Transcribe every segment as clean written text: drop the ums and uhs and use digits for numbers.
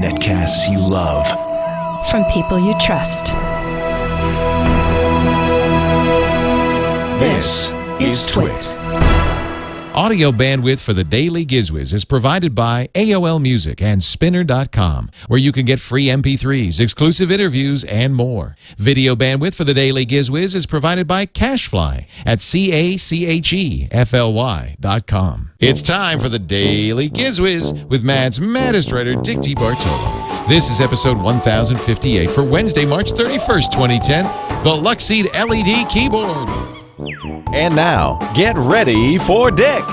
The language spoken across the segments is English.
Netcasts you love. From people you trust. This is TWiT. Audio bandwidth for the Daily Giz Wiz is provided by AOL Music and Spinner.com, where you can get free MP3s, exclusive interviews, and more. Video bandwidth for the Daily Giz Wiz is provided by CacheFly at CacheFly.com. It's time for the Daily Giz Wiz with Mad's maddest writer, Dick DeBartolo. This is episode 1058 for Wednesday, March 31st, 2010, the Luxeed LED Keyboard. And now, get ready for Dick.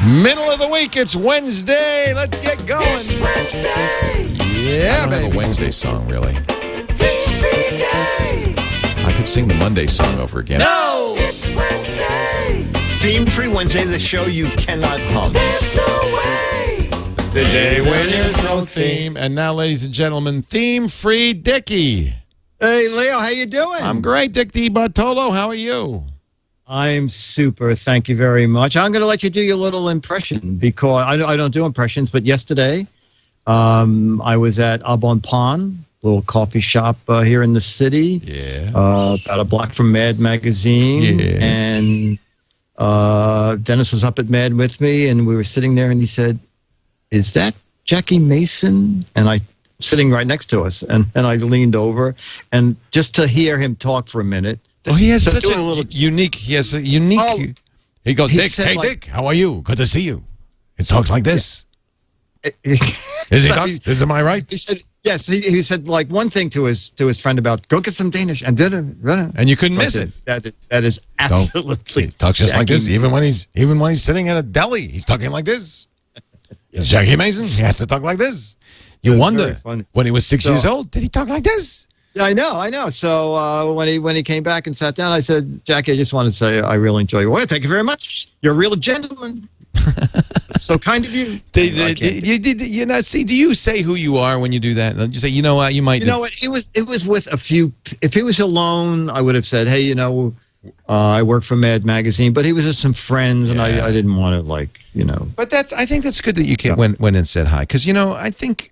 Middle of the week, it's Wednesday. Let's get going. It's Wednesday. Yeah, I don't baby. have a Wednesday song, really. Every day. I could sing the Monday song over again. No! It's Wednesday. Theme Free Wednesday, the show you cannot hum. There's no way. The day when there's no theme. And now, ladies and gentlemen, theme-free Dickie. Hey, Leo, how you doing? I'm great, Dick DeBartolo. How are you? I'm super. Thank you very much. I'm going to let you do your little impression because I don't do impressions, but yesterday I was at Bon Pon, little coffee shop here in the city. Yeah. About a block from Mad Magazine. Yeah. And Dennis was up at Mad with me, and we were sitting there, and he said, "Is that Jackie Mason?" And I sitting right next to us, and I leaned over, and just to hear him talk for a minute. Oh, he has such doing a little. unique, he has a unique, Oh, he goes, he Dick, said, hey, like- Dick, how are you? Good to see you. It talks like this. Is Is he talk, am I right? He said, yes, he said like one thing to his friend about go get some Danish and did it. And you couldn't miss it. That is So, absolutely. he talks just like this, Jackie. even when he's sitting at a deli, he's talking like this. It's Jackie Mason. He has to talk like this. You It was wonder very funny. when he was 6 years So- old, did he talk like this? I know. So when he came back and sat down, I said, Jackie, I just want to say I really enjoy your work. Thank you very much. You're a real gentleman. So kind of you. Do you say who you are when you do that? You say, you know what, you might. You know what? It was with a few. If he was alone, I would have said, hey, I work for Mad Magazine. But he was with some friends, and Yeah. I didn't want to But I think that's good that you went and said hi, because I think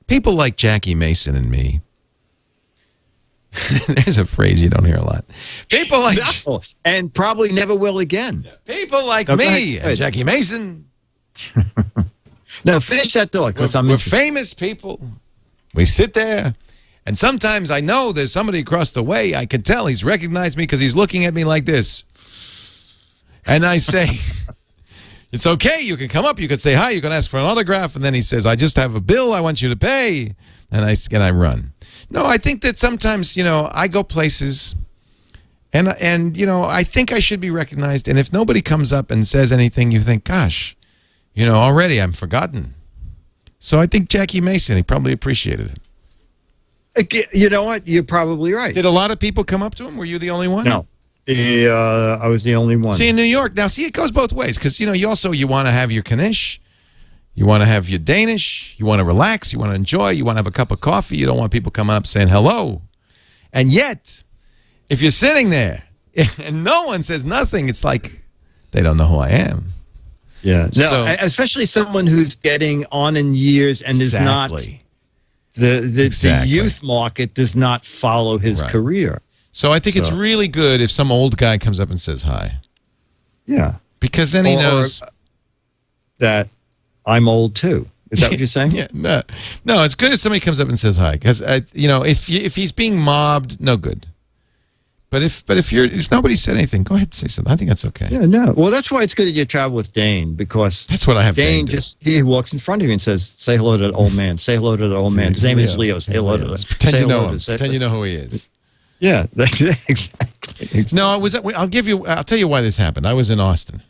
people like Jackie Mason and me. There's a phrase you don't hear a lot. People like No, and probably never will again. people like No, go me ahead. and Jackie Mason. No, finish that thought because I'm We're interested. famous people. We sit there, and sometimes I know there's somebody across the way. I can tell he's recognized me because he's looking at me like this. And I say, it's okay. You can come up. You can say hi. You can ask for an autograph. And then he says, I just have a bill I want you to pay. And I run. No, I think that sometimes, I go places and I think I should be recognized. And if nobody comes up and says anything, you think, gosh, already I'm forgotten. So I think Jackie Mason, he probably appreciated it. You know what? You're probably right. Did a lot of people come up to him? Were you the only one? No. I was the only one. See, in New York, now, it goes both ways. Because, you want to have your Knish. You want to have your Danish. You want to relax. You want to enjoy. You want to have a cup of coffee. You don't want people coming up saying hello. And yet, if you're sitting there and no one says nothing, it's like they don't know who I am. Yeah. No, So- especially someone who's getting on in years and is not Exactly. the Exactly. youth market does not follow his Right. career. So I think it's really good if some old guy comes up and says hi. Yeah. Because then he Or- knows. That I'm old too. Is that what you're saying? Yeah, no, it's good if somebody comes up and says hi, because if he's being mobbed, no good. But if nobody said anything, go ahead and say something. I think that's okay. Yeah, no. Well, that's why it's good that you travel with Dane because That's what I have. Dane to do. he walks in front of you and says, "Say hello to the old man. Say hello to the old man. His name is Leo. Say hello to the Pretend say you know hello him. to- say- Pretend you know who he is. Yeah, exactly. No, I'll tell you why this happened. I was in Austin,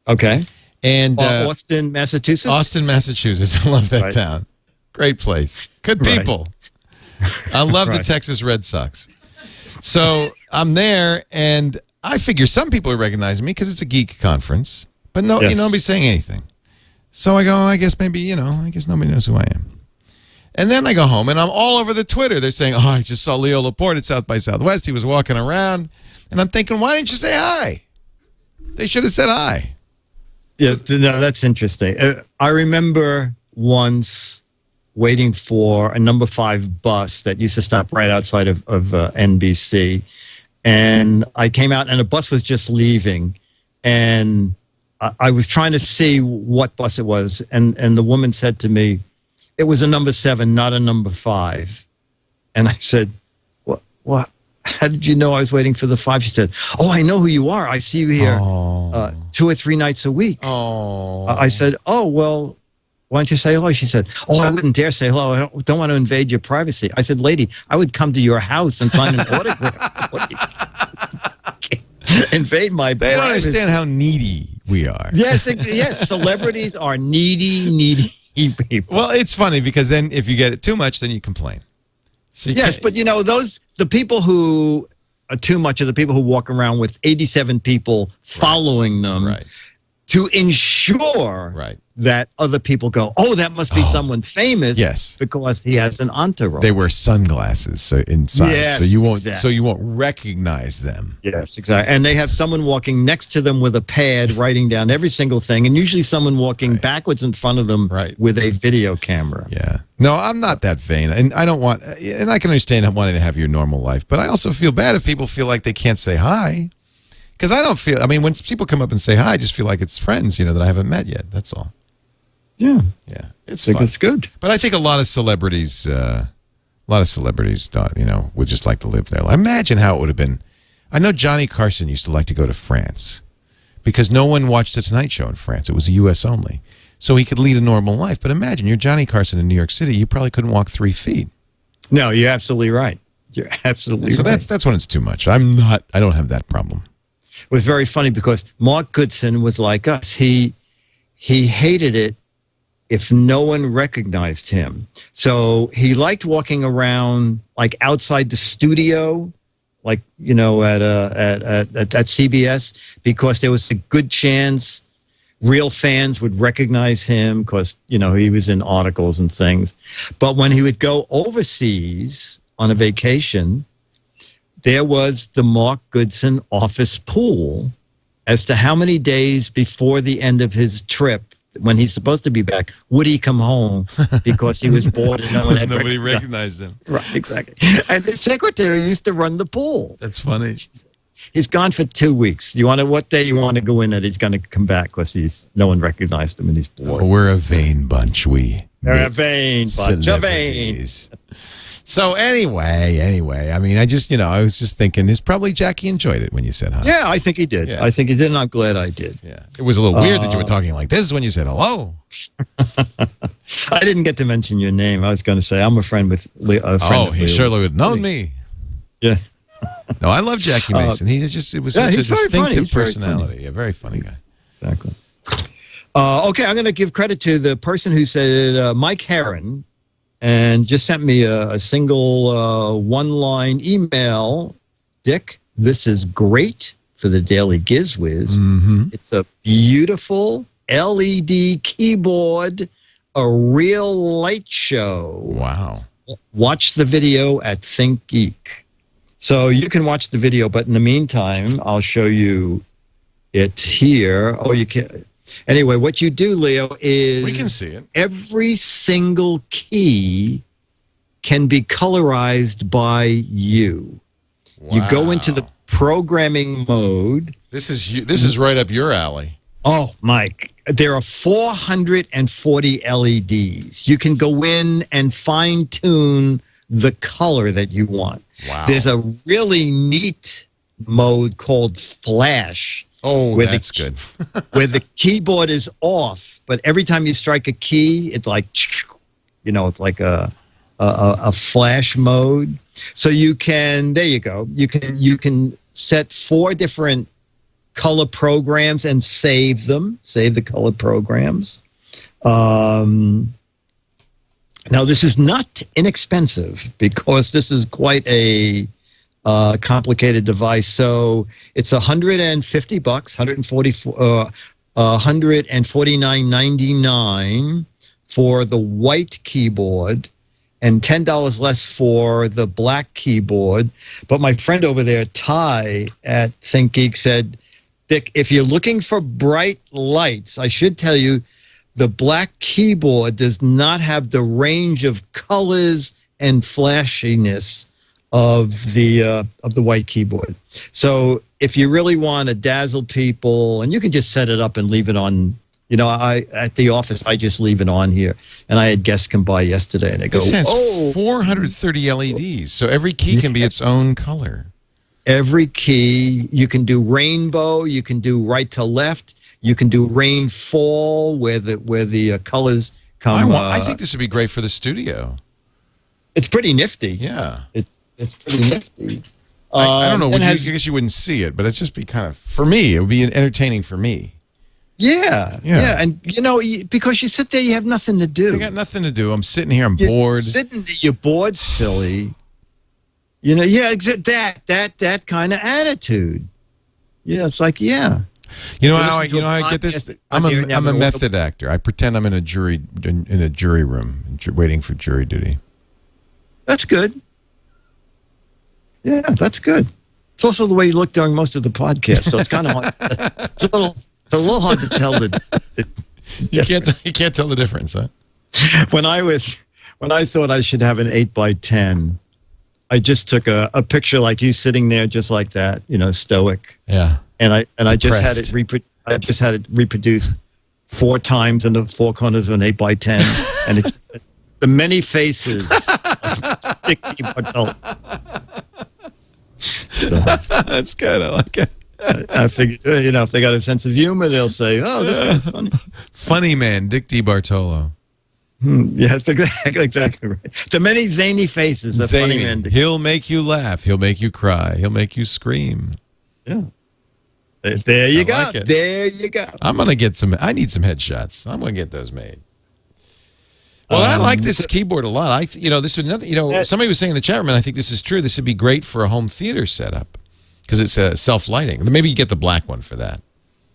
Okay. and Austin, Massachusetts. Austin, Massachusetts. I love that Right. town. Great place. Good Right. people. I love the Right. Texas Red Sox. So I'm there, and I figure some people are recognizing me because it's a geek conference, but Yes. nobody's saying anything. So I go, I guess maybe, I guess nobody knows who I am. And then I go home, and I'm all over the Twitter. They're saying, I just saw Leo Laporte at South by Southwest. He was walking around. And I'm thinking, why didn't you say hi? They should have said hi. Yeah, no, that's interesting. I remember once waiting for a number 5 bus that used to stop right outside of NBC. And I came out and a bus was just leaving. And I was trying to see what bus it was. And the woman said to me, it was a number 7, not a number 5. And I said, what? How did you know I was waiting for the 5? She said, oh, I know who you are. I see you here 2 or 3 nights a week. Oh. I said, oh, well, why don't you say hello? She said, oh, I wouldn't dare say hello. I don't want to invade your privacy. I said, lady, I would come to your house and sign an autograph. Invade my They don't privacy. understand how needy we are. Yes, yes. Celebrities are needy people. Well, it's funny because then if you get it too much, then you complain. So you Yes, can't- but you know, the people who are too much are the people who walk around with 87 people following them Right. to ensure Right. that other people go, oh, that must be someone famous. Yes. Because he has an entourage. They wear sunglasses so inside, Yes, so you won't exactly. recognize them. Yes, exactly. And they have someone walking next to them with a pad writing down every single thing, and usually someone walking backwards in front of them Right. with a video camera. Yeah. No, I'm not that vain, and I don't want. And I can understand wanting to have your normal life, but I also feel bad if people feel like they can't say hi, because I don't feel. I mean, when people come up and say hi, I just feel like it's friends, that I haven't met yet. That's all. Yeah, Yeah, it's I think fun. it's good. But I think a lot of celebrities, would just like to live their life. Imagine how it would have been. I know Johnny Carson used to like to go to France because no one watched The Tonight Show in France. It was a U.S. only. So he could lead a normal life. But imagine, you're Johnny Carson in New York City. You probably couldn't walk 3 feet. No, you're absolutely right. You're absolutely So right. that's when it's too much. I don't have that problem. It was very funny because Mark Goodson was like us. He hated it if no one recognized him. So he liked walking around like outside the studio, like, at CBS, because there was a good chance real fans would recognize him because, he was in articles and things. But when he would go overseas on a vacation, there was the Mark Goodson office pool as to how many days before the end of his trip, when he's supposed to be back, would he come home because he was bored and no one had Nobody recognized. recognized him. Right, exactly. And the secretary used to run the pool. That's funny. He's gone for 2 weeks. What day you want to go in that he's going to come back because no one recognized him and he's bored. Oh, we're a vain bunch. They're a vain bunch of vain. Celebrities. So anyway, I mean, I was just thinking, probably Jackie enjoyed it when you said hi. Yeah, I think he did. Yeah. I think he did, and I'm glad I did. Yeah. It was a little weird that you were talking like this when you said hello. I didn't get to mention your name. I was going to say I'm a friend with of He Leo. surely would have known me. Yeah. No, I love Jackie Mason. It was yeah, such a he's very funny. distinctive He's very funny. personality. A very funny guy. Exactly. Okay, I'm going to give credit to the person who said Mike Heron, and just sent me a single one-line email. Dick, this is great for the Daily Giz Wiz. Mm-hmm. It's a beautiful LED keyboard, a real light show. Wow. Watch the video at Think Geek. So you can watch the video, but in the meantime, I'll show you it here. Oh, you can. Anyway, what you do, Leo, is We can see it. every single key can be colorized by you. You go into the Wow. programming mode. This is right up your alley. Oh, Mike, there are 440 LEDs. You can go in and fine tune the color that you want. Wow. There's a really neat mode called Flash. Oh, Where the that's key- good. where the keyboard is off, but every time you strike a key, it's like, it's like a flash mode. So you can, there you go. You can set 4 different color programs and save them. Save the color programs. Now this is not inexpensive because this is quite a complicated device. So it's $150, $149.99 for the white keyboard and $10 less for the black keyboard. But my friend over there, Ty at Think Geek, said Dick, if you're looking for bright lights, I should tell you the black keyboard does not have the range of colors and flashiness of the white keyboard. So if you really want to dazzle people, and you can just set it up and leave it on. You know, at the office, I just leave it on here. And I had guests come by yesterday, and they go, This has "Oh, 430 LEDs, so every key can be its own color. every key. You can do rainbow. You can do right to left. You can do rainfall, where the colors come. I think this would be great for the studio. It's pretty nifty. Yeah. It's pretty nifty. I don't know. and I guess you wouldn't see it, but it's just be kind of, for me, it would be entertaining for me. Yeah. And, because you sit there, you have nothing to do. I got nothing to do. I'm sitting here. I'm You're bored. You're bored, silly. That kind of attitude. Yeah, it's like, yeah. You know how I get this? I'm a method actor. I pretend I'm in a jury room, waiting for jury duty. That's good. Yeah, that's good. It's also the way you look during most of the podcast, so it's kind of hard. It's a little hard to tell You can't tell the difference, huh? When I thought I should have an 8x10, I just took a picture like you sitting there, just like that, stoic. Yeah. And I just had Depressed. it reproduced 4 times in the 4 corners of an 8x10, and it's the many faces of Dick Keyboard. So, that's good. I like it. I figured, if they got a sense of humor, they'll say, "Oh, this guy's funny." Funny man, Dick DiBartolo. Yes, exactly right. The many zany faces of funny man. He'll make you laugh. He'll make you cry. He'll make you scream. Yeah. There you go. Like it. There you go. I'm gonna get some. I need some headshots. I'm gonna get those made. Well, I like this keyboard a lot. This would nothing. Somebody was saying in the chat room, and I think this is true. This would be great for a home theater setup because it's self-lighting. Maybe you get the black one for that.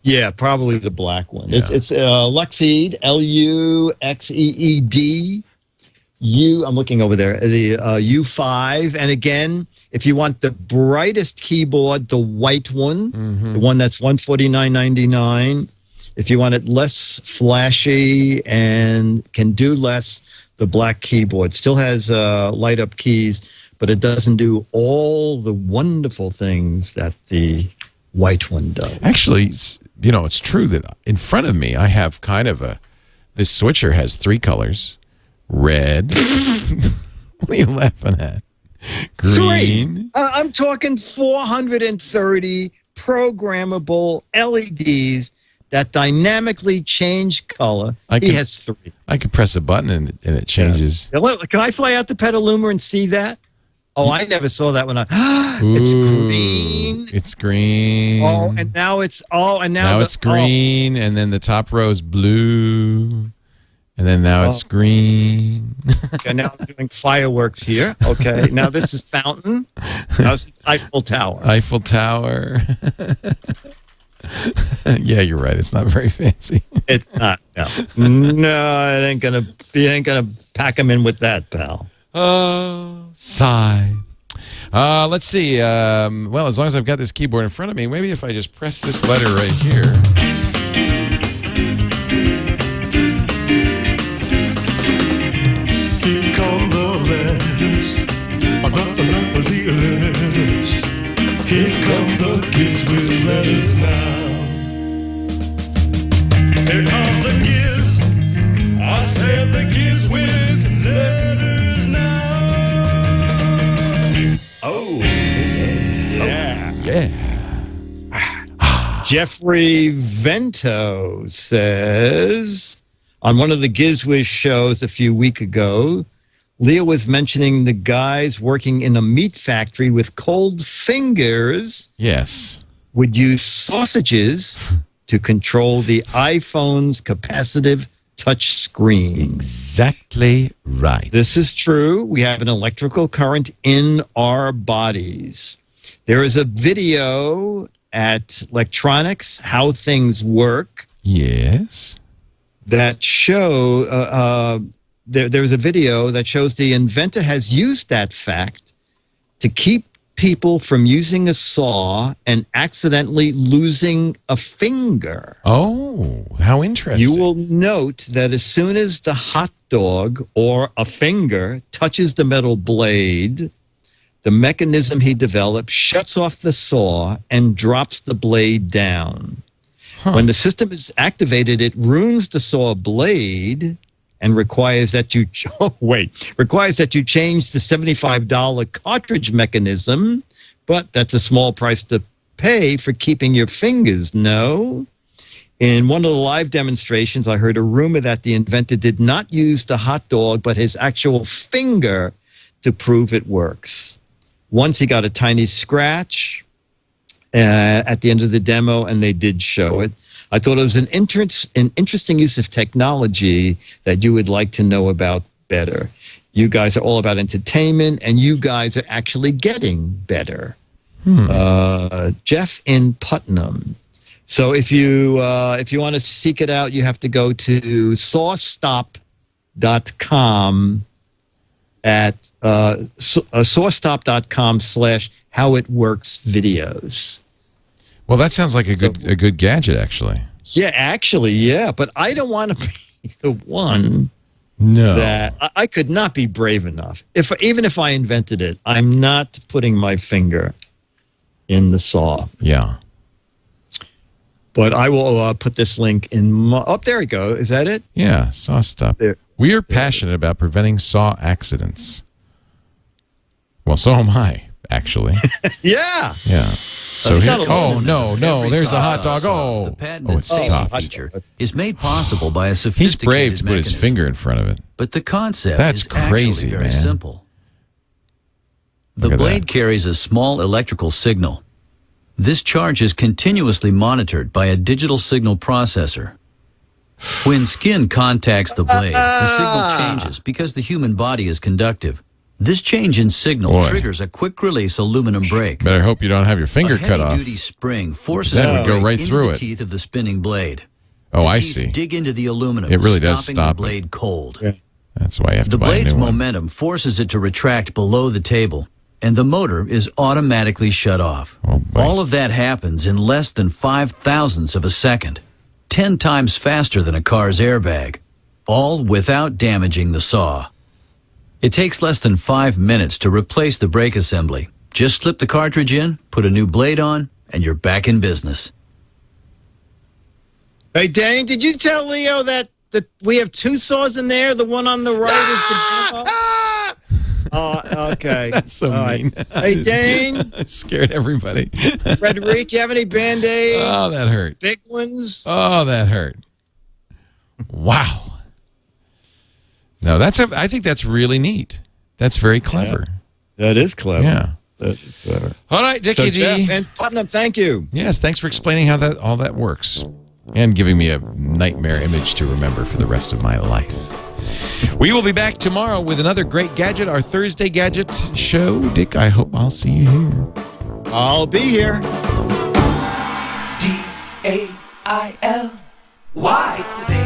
Yeah, probably the black one. Yeah. It's Luxeed, Luxeed. I'm looking over there. The U5, and again, if you want the brightest keyboard, the white one, the one that's $149.99. If you want it less flashy and can do less, the black keyboard still has light up keys, but it doesn't do all the wonderful things that the white one does. Actually, it's true that in front of me, I have kind of this switcher has 3 colors. Red. What are you laughing at? Green. 3. I'm talking 430 programmable LEDs that dynamically change color. He has 3. I can press a button and it changes. Yeah. Can I fly out to Petaluma and see that? Oh, I never saw that when it's green. It's green. Oh, and now it's it's green, and then the top row is blue, and then now it's green. Okay, now I'm doing fireworks here. Okay, now this is fountain. Now this is Eiffel Tower. Eiffel Tower. Yeah, you're right. It's not very fancy. It's not. No, it ain't gonna. You ain't gonna pack them in with that, pal. Sigh. Let's see. Well, as long as I've got this keyboard in front of me, maybe if I just press this letter right here. Here come the letters, the letters. Here come the GizWiz letters now. Here come the Giz. I said the GizWiz letters now. Oh, Yeah. Jeffrey Vento says, on one of the GizWiz shows a few weeks ago, Leah was mentioning the guys working in a meat factory with cold fingers Yes. would use sausages to control the iPhone's capacitive touch screen. Exactly right. This is true. We have an electrical current in our bodies. There is a video at Electronics, How Things Work, Yes. that show there's a video that shows the inventor has used that fact to keep people from using a saw and accidentally losing a finger. Oh, how interesting. You will note that as soon as the hot dog or a finger touches the metal blade, the mechanism he developed shuts off the saw and drops the blade down. When the system is activated, it ruins the saw blade and requires that you requires that you change the $75 cartridge mechanism, but that's a small price to pay for keeping your fingers. No. In one of the live demonstrations, I heard a rumor that the inventor did not use the hot dog, but his actual finger to prove it works. Once he got a tiny scratch at the end of the demo, and they did show it. I thought it was an interesting use of technology that you would like to know about better. You guys are all about entertainment, and you guys are actually getting better. Jeff in Putnam. So if you want to seek it out, you have to go to sawstop.com at sawstop.com/howitworksvideos. Well, that sounds like a good gadget, actually. Yeah, actually, yeah. But I don't want to be the one that I could not be brave enough. Even if I invented it, I'm not putting my finger in the saw. Yeah. But I will put this link in. There we go. Is that it? Yeah, Saw Stop. We are passionate about preventing saw accidents. Well, so am I, actually. Yeah. Yeah. So here, no, there's a hot dog. The patented safety stopped. feature is made possible by a He's sophisticated brave to put his mechanism. finger in front of it. But the concept That's is crazy, actually very man. simple. The Look at blade that. carries a small electrical signal. This charge is continuously monitored by a digital signal processor. When skin contacts the blade, the signal changes because the human body is conductive. This change in signal triggers a quick-release aluminum brake. Better hope you don't have your finger cut off. A heavy-duty spring forces That the would go brake right into through the it. teeth of the spinning blade. Oh, The I teeth see. dig into the aluminum, It really does stopping stop the it. blade cold. That's why you have The to buy a blade's new one. momentum forces it to retract below the table, and the motor is automatically shut off. Oh, boy. All of that happens in less than 5/1000ths of a second, 10 times faster than a car's airbag, all without damaging the saw. It takes less than 5 minutes to replace the brake assembly. Just slip the cartridge in, put a new blade on, and you're back in business. Hey, Dane, did you tell Leo that we have two saws in there? The one on the right is the demo? Oh, okay. That's so All right. mean. Hey, Dane. It scared everybody. Frederic, you have any Band-Aids? Oh, that hurt. Big ones? Oh, that hurt. Wow. No, I think that's really neat. That's very clever. That is clever. Yeah. That is clever. All right, Dickie So, D. Jeff and Putnam, thank you. Yes, thanks for explaining how all that works and giving me a nightmare image to remember for the rest of my life. We will be back tomorrow with another great gadget, our Thursday Gadget show. Dick, I hope I'll see you here. I'll be here. DAIL. Why? It's the